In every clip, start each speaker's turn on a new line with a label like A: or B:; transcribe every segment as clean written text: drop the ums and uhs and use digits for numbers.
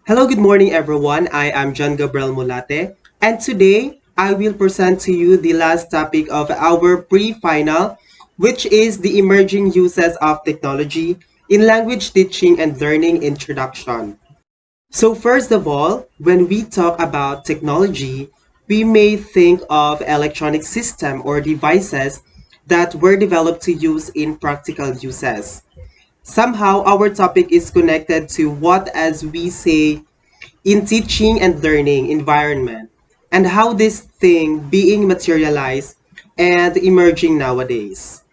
A: Hello, good morning, everyone. I am Gabriel Molate, and today I will present to you the last topic of our pre-final, which is the emerging uses of technology in language teaching and learning introduction. So first of all, when we talk about technology, we may think of electronic system or devices that were developed to use in practical uses. Somehow, our topic is connected to what, as we say, in teaching and learning environment, and how this thing being materialized and emerging nowadays.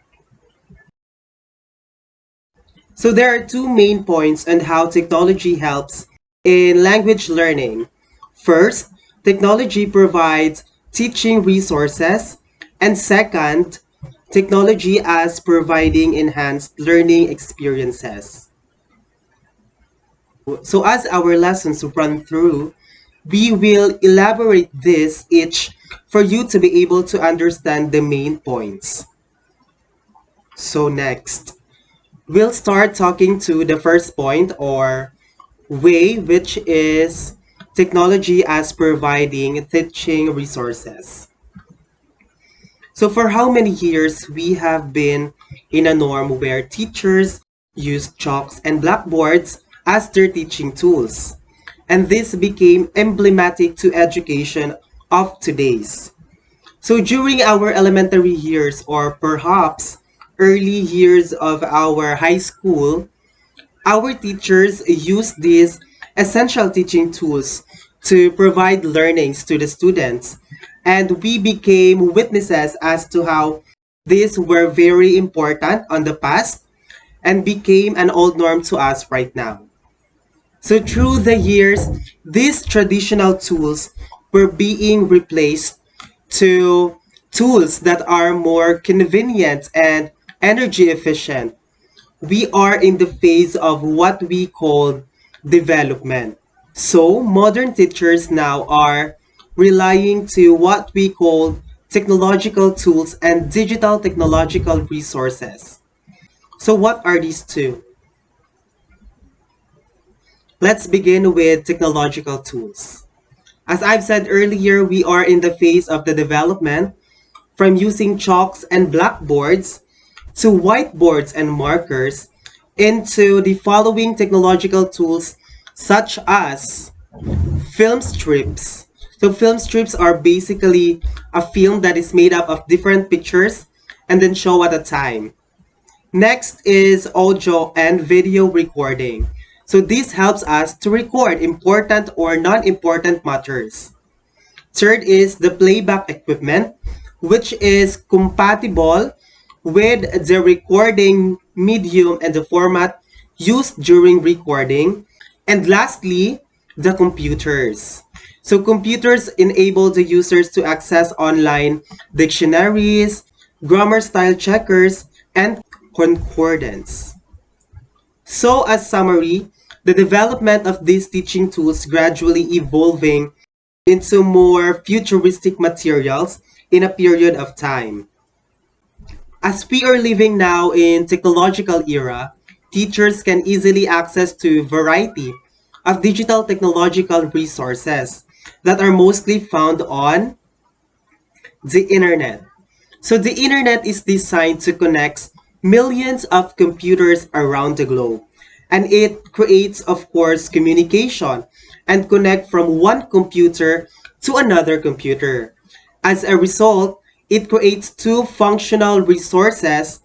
A: So there are two main points on how technology helps in language learning. First, technology provides teaching resources, and second, technology as providing enhanced learning experiences. So as our lessons run through, we will elaborate this each for you to be able to understand the main points. So next, we'll start talking to the first point or way, which is technology as providing teaching resources. So for how many years we have been in a norm where teachers use chalks and blackboards as their teaching tools. And this became emblematic to education of today's. So during our elementary years or perhaps early years of our high school, our teachers use these essential teaching tools to provide learnings to the students. And we became witnesses as to how these were very important on the past and became an old norm to us right now. So through the years, these traditional tools were being replaced to tools that are more convenient and energy efficient. We are in the phase of what we call development. So modern teachers now are relying to what we call technological tools and digital technological resources. So what are these two? Let's begin with technological tools. As I've said earlier, we are in the phase of the development from using chalks and blackboards to whiteboards and markers into the following technological tools such as film strips. So film strips are basically a film that is made up of different pictures and then show at a time. Next is audio and video recording. So this helps us to record important or non-important matters. Third is the playback equipment, which is compatible with the recording medium and the format used during recording. And lastly, the computers. So computers enable the users to access online dictionaries, grammar style checkers, and concordance. So as summary, the development of these teaching tools gradually evolving into more futuristic materials in a period of time. As we are living now in technological era, teachers can easily access to variety of digital technological resources that are mostly found on the internet. So the internet is designed to connect millions of computers around the globe. And it creates, of course, communication and connect from one computer to another computer. As a result, it creates two functional resources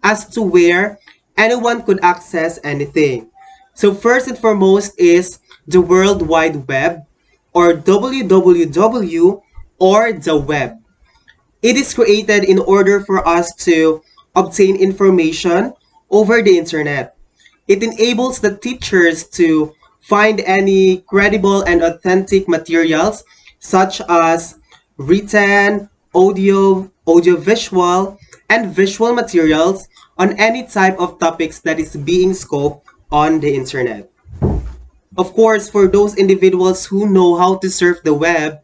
A: as to where anyone could access anything. So first and foremost is the World Wide Web or WWW or the web. It is created in order for us to obtain information over the internet. It enables the teachers to find any credible and authentic materials such as written, audiovisual, and visual materials on any type of topics that is being scoped on the internet. Of course, for those individuals who know how to surf the web,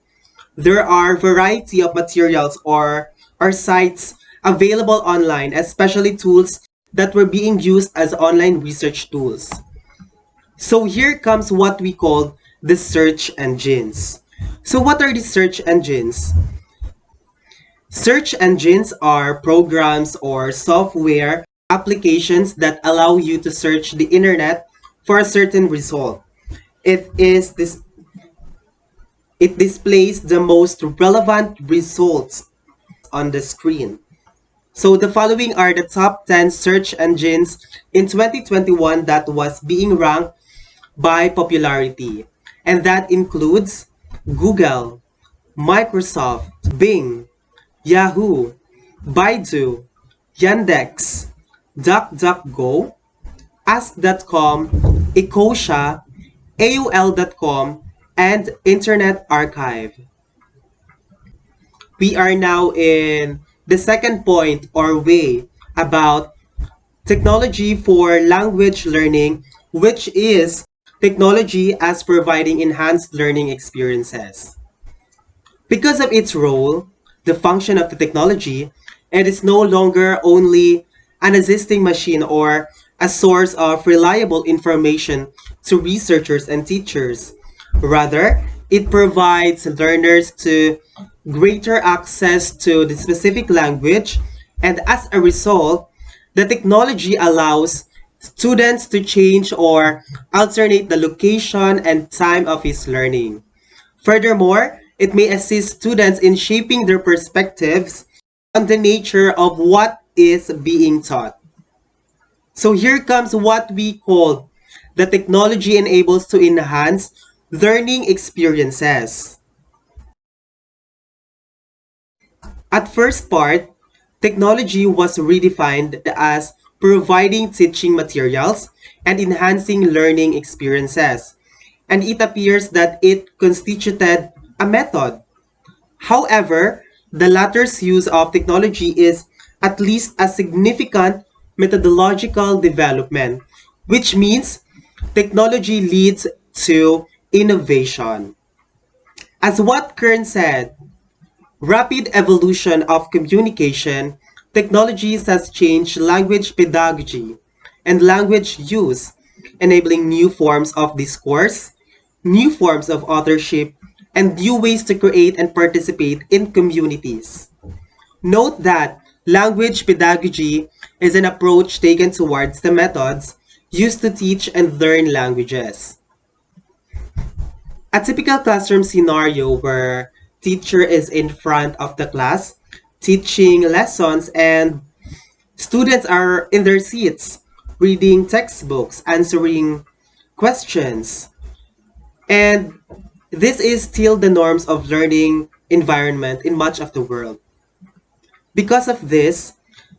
A: there are variety of materials or sites available online, especially tools that were being used as online research tools. So here comes what we call the search engines. So what are the search engines? Search engines are programs or software applications that allow you to search the internet for a certain result. It is this it displays the most relevant results on the screen. So the following are the top 10 search engines in 2021 that was being ranked by popularity. And that includes Google, Microsoft, Bing, Yahoo, Baidu, Yandex, DuckDuckGo, Ask.com, Ecosia, AOL.com, and Internet Archive. We are now in the second point or way about technology for language learning, which is technology as providing enhanced learning experiences. Because of its role, the function of the technology, it is no longer only an existing machine or a source of reliable information to researchers and teachers. Rather, it provides learners to greater access to the specific language, and as a result, the technology allows students to change or alternate the location and time of his learning. Furthermore, it may assist students in shaping their perspectives on the nature of what is being taught. So here comes what we call the technology enables to enhance learning experiences. At first part, technology was redefined as providing teaching materials and enhancing learning experiences, and it appears that it constituted a method. However, the latter's use of technology is at least a significant methodological development, which means technology leads to innovation. As what Kern said, rapid evolution of communication, technologies has changed language pedagogy and language use, enabling new forms of discourse, new forms of authorship, and new ways to create and participate in communities. Note that language pedagogy is an approach taken towards the methods used to teach and learn languages. A typical classroom scenario where teacher is in front of the class teaching lessons and students are in their seats reading textbooks, answering questions. And this is still the norms of learning environment in much of the world. Because of this,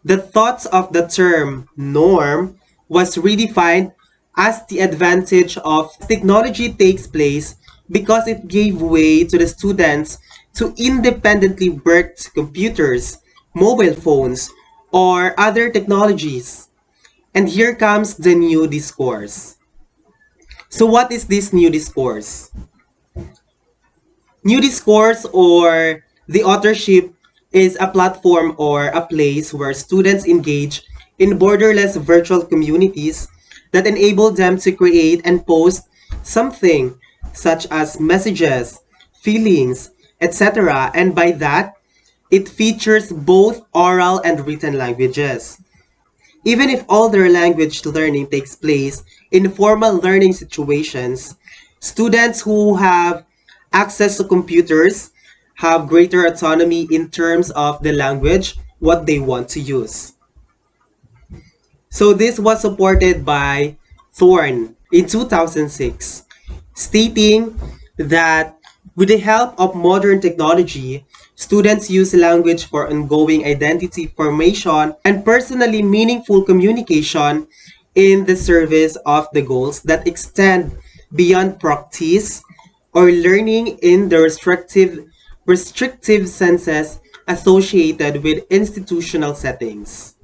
A: the thoughts of the term norm was redefined as the advantage of technology takes place because it gave way to the students to independently work computers, mobile phones, or other technologies. And here comes the new discourse. So what is this new discourse? New discourse or the authorship is a platform or a place where students engage in borderless virtual communities that enable them to create and post something such as messages, feelings, etc. And by that, it features both oral and written languages. Even if all their language learning takes place in formal learning situations, students who have access to computers have greater autonomy in terms of the language what they want to use. So this was supported by Thorn in 2006, stating that with the help of modern technology, students use language for ongoing identity formation and personally meaningful communication in the service of the goals that extend beyond practice or learning in the restrictive senses associated with institutional settings.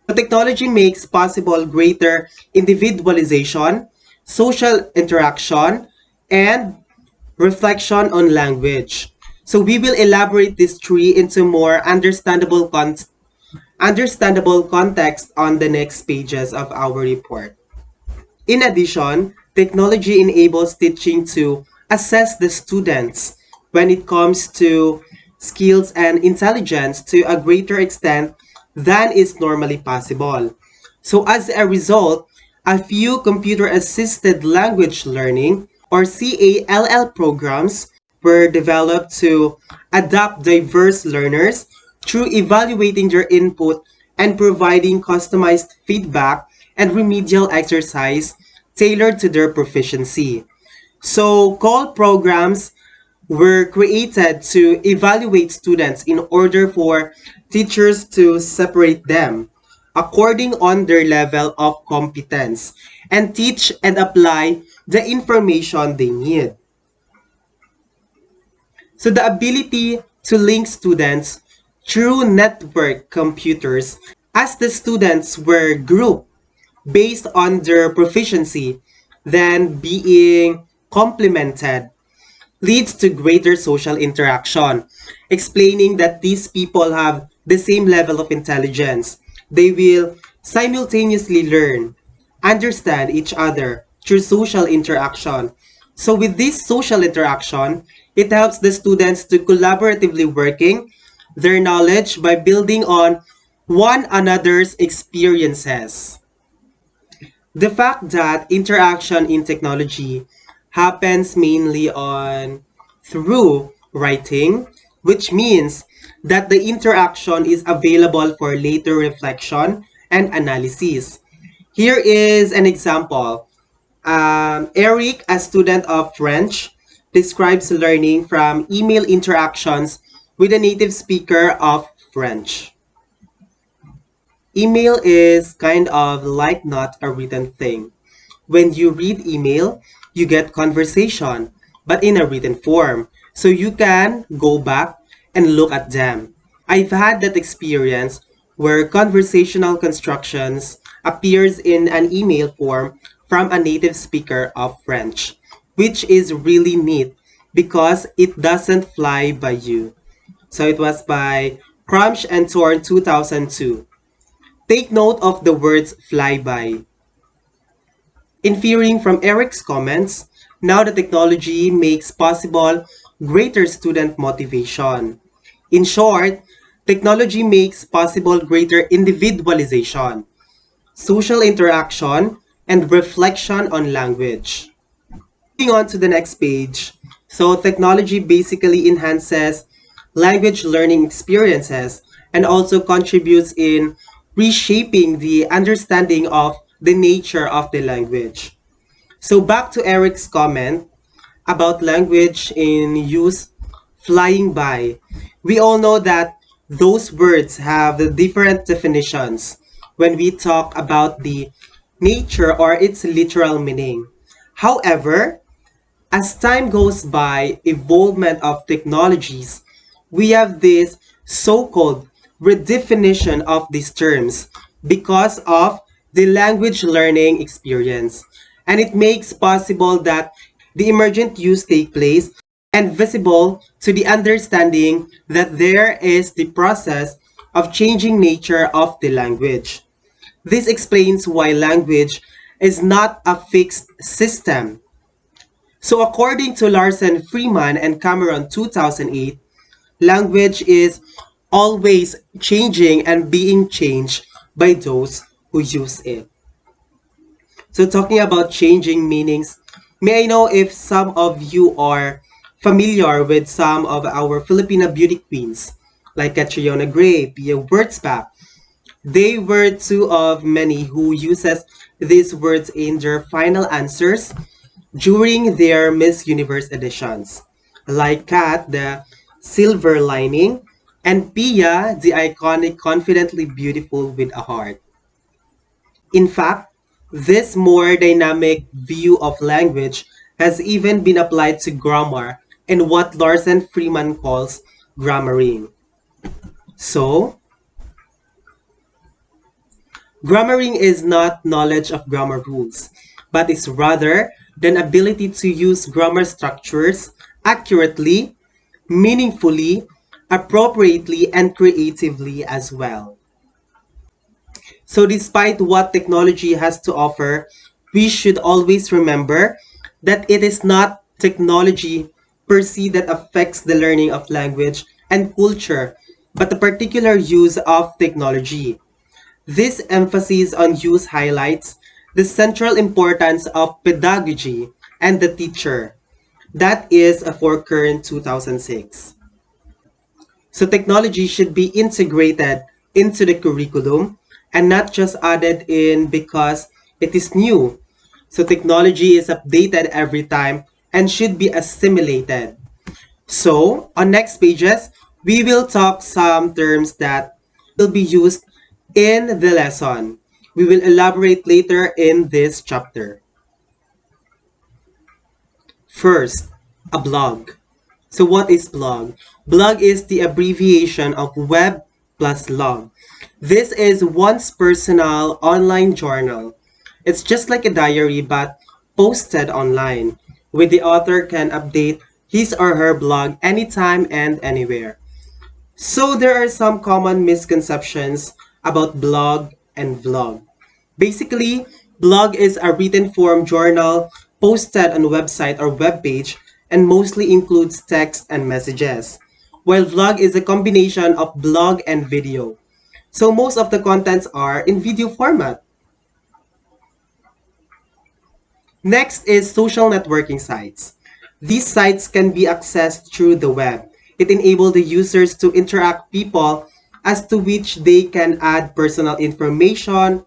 A: The technology makes possible greater individualization, social interaction, and reflection on language. So we will elaborate this tree into more understandable context on the next pages of our report. In addition, Technology enables teaching to assess the students when it comes to skills and intelligence to a greater extent than is normally possible. So as a result, a few computer-assisted language learning or CALL programs were developed to adapt diverse learners through evaluating their input and providing customized feedback and remedial exercise tailored to their proficiency. So, call programs were created to evaluate students in order for teachers to separate them according on their level of competence and teach and apply the information they need. So the ability to link students through network computers as the students were grouped based on their proficiency, then being complemented leads to greater social interaction, explaining that these people have the same level of intelligence. They will simultaneously learn, understand each other through social interaction. So with this social interaction, it helps the students to collaboratively working their knowledge by building on one another's experiences. The fact that interaction in technology happens mainly on through writing, which means that the interaction is available for later reflection and analysis. Here is an example. Eric, a student of French, describes learning from email interactions with a native speaker of French. Email is kind of like not a written thing. When you read email, you get conversation, but in a written form. So you can go back and look at them. I've had that experience where conversational constructions appears in an email form from a native speaker of French, which is really neat because it doesn't fly by you. So it was by Crumsh and Thorn 2002. Take note of the words flyby. Inferring from Eric's comments, now the technology makes possible greater student motivation. In short, technology makes possible greater individualization, social interaction, and reflection on language. Moving on to the next page. So technology basically enhances language learning experiences and also contributes in reshaping the understanding of the nature of the language. So back to Eric's comment about language in use flying by. We all know that those words have the different definitions when we talk about the nature or its literal meaning. However, as time goes by, evolvement of technologies, we have this so-called redefinition of these terms because of the language learning experience. And it makes possible that the emergent use take place and visible to the understanding that there is the process of changing nature of the language. This explains why language is not a fixed system. So according to Larson Freeman and Cameron 2008, language is always changing and being changed by those who use it. So talking about changing meanings, may I know if some of you are familiar with some of our Filipino beauty queens like Catriona Gray, Pia Wurtzbach. They were two of many who uses these words in their final answers during their Miss Universe editions, like Kat, the silver lining, and Pia, the iconic confidently beautiful with a heart. In fact, this more dynamic view of language has even been applied to grammar in what Larson Freeman calls grammaring. So, grammaring is not knowledge of grammar rules, but is rather the ability to use grammar structures accurately, meaningfully, appropriately, and creatively as well. So despite what technology has to offer, we should always remember that it is not technology per se that affects the learning of language and culture, but the particular use of technology. This emphasis on use highlights the central importance of pedagogy and the teacher. That is for current 2006. So technology should be integrated into the curriculum and not just added in because it is new. So technology is updated every time and should be assimilated. So on next pages, we will talk some terms that will be used in the lesson. We will elaborate later in this chapter. First, a blog. So what is blog? Blog is the abbreviation of web plus log. This is one's personal online journal. It's just like a diary but posted online, where the author can update his or her blog anytime and anywhere. So there are some common misconceptions about blog and vlog. Basically, blog is a written form journal posted on a website or web page and mostly includes text and messages, while vlog is a combination of blog and video. So most of the contents are in video format. Next is social networking sites. These sites can be accessed through the web. It enables the users to interact people as to which they can add personal information,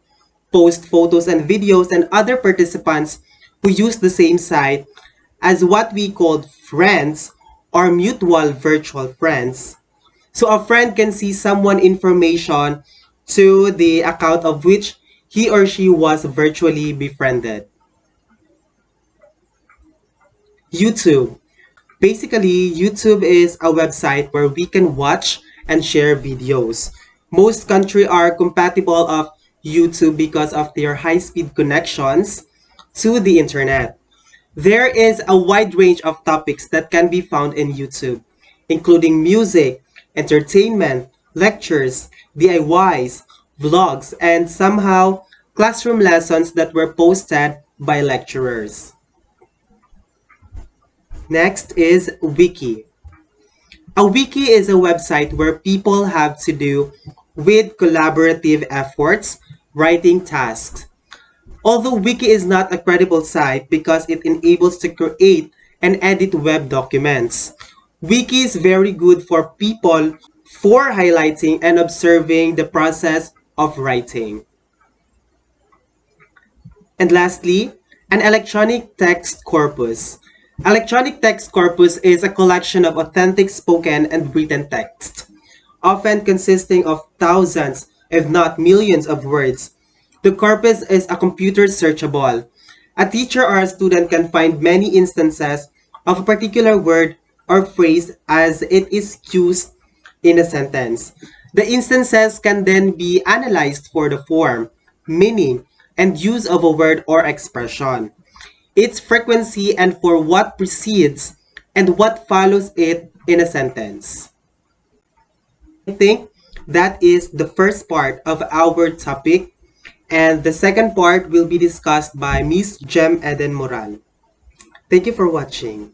A: post photos and videos, and other participants who use the same site as what we called friends or mutual virtual friends. So a friend can see someone information to the account of which he or she was virtually befriended. YouTube. Basically, YouTube is a website where we can watch and share videos. Most countries are compatible of YouTube because of their high-speed connections to the internet. There is a wide range of topics that can be found in YouTube, including music, entertainment, lectures, DIYs, vlogs, and somehow classroom lessons that were posted by lecturers. Next is Wiki. A wiki is a website where people have to do with collaborative efforts, writing tasks. Although Wiki is not a credible site because it enables to create and edit web documents, Wiki is very good for people for highlighting and observing the process of writing. And lastly, an electronic text corpus. Electronic text corpus is a collection of authentic spoken and written text, often consisting of thousands, if not millions of words. The corpus is a computer searchable. A teacher or a student can find many instances of a particular word or phrase as it is used in a sentence. The instances can then be analyzed for the form, meaning, and use of a word or expression, its frequency, and for what precedes and what follows it in a sentence. I think that is the first part of our topic, and the second part will be discussed by Miss Jem Eden Moral. Thank you for watching.